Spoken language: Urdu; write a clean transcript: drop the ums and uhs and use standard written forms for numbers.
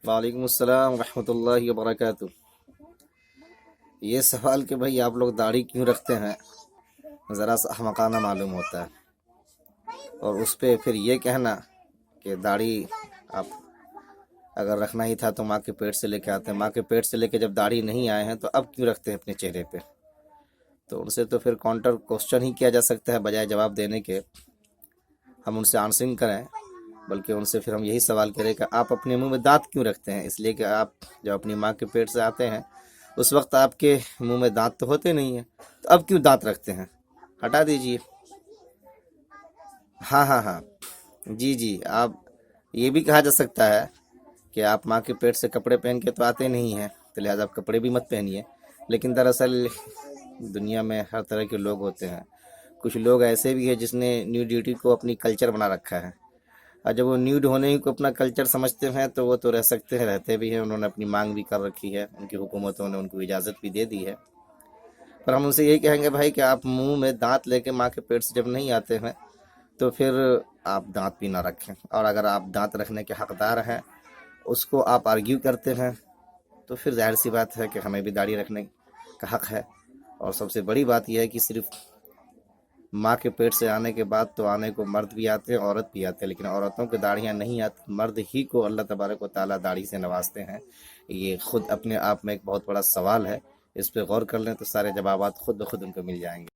وعلیکم السلام ورحمۃ اللہ وبرکاتہ۔ یہ سوال کہ بھائی آپ لوگ داڑھی کیوں رکھتے ہیں، ذرا سا احمقانہ معلوم ہوتا ہے۔ اور اس پہ پھر یہ کہنا کہ داڑھی آپ اگر رکھنا ہی تھا تو ماں کے پیٹ سے لے کے آتے ہیں، ماں کے پیٹ سے لے کے جب داڑھی نہیں آئے ہیں تو اب کیوں رکھتے ہیں اپنے چہرے پہ؟ تو ان سے تو پھر کاؤنٹر کوسچن ہی کیا جا سکتا ہے، بجائے جواب دینے کے ہم ان سے آنسرنگ کریں، بلکہ ان سے پھر ہم یہی سوال کریں کہ آپ اپنے منہ میں دانت کیوں رکھتے ہیں؟ اس لیے کہ آپ جب اپنی ماں کے پیٹ سے آتے ہیں اس وقت آپ کے منہ میں دانت تو ہوتے نہیں ہیں، تو اب کیوں دانت رکھتے ہیں؟ ہٹا دیجئے۔ ہاں ہاں ہاں، جی جی، آپ یہ بھی کہا جا سکتا ہے کہ آپ ماں کے پیٹ سے کپڑے پہن کے تو آتے نہیں ہیں، تو لہٰذا آپ کپڑے بھی مت پہنیے۔ لیکن دراصل دنیا میں ہر طرح کے لوگ ہوتے ہیں، کچھ لوگ ایسے بھی ہیں جس نے نیوڈیٹی کو اپنی کلچر بنا رکھا ہے، اور جب وہ نیوڈ ہونے ہی کو اپنا کلچر سمجھتے ہیں تو وہ تو رہ سکتے ہیں، رہتے بھی ہیں، انہوں نے اپنی مانگ بھی کر رکھی ہے، ان کی حکومتوں نے ان کو اجازت بھی دے دی ہے۔ پر ہم ان سے یہی کہیں گے بھائی کہ آپ منہ میں دانت لے کے ماں کے پیٹ سے جب نہیں آتے ہیں تو پھر آپ دانت بھی نہ رکھیں، اور اگر آپ دانت رکھنے کے حقدار ہیں، اس کو آپ آرگیو کرتے ہیں، تو پھر ظاہر سی بات ہے کہ ہمیں بھی داڑھی رکھنے کا حق ہے۔ اور سب سے بڑی بات یہ ہے کہ صرف ماں کے پیٹ سے آنے کے بعد تو آنے کو مرد بھی آتے ہیں، عورت بھی آتے ہیں، لیکن عورتوں کے داڑھیاں نہیں آتی، مرد ہی کو اللہ تبارک و تعالیٰ داڑھی سے نوازتے ہیں۔ یہ خود اپنے آپ میں ایک بہت بڑا سوال ہے، اس پہ غور کر لیں تو سارے جوابات خود بخود ان کو مل جائیں گے۔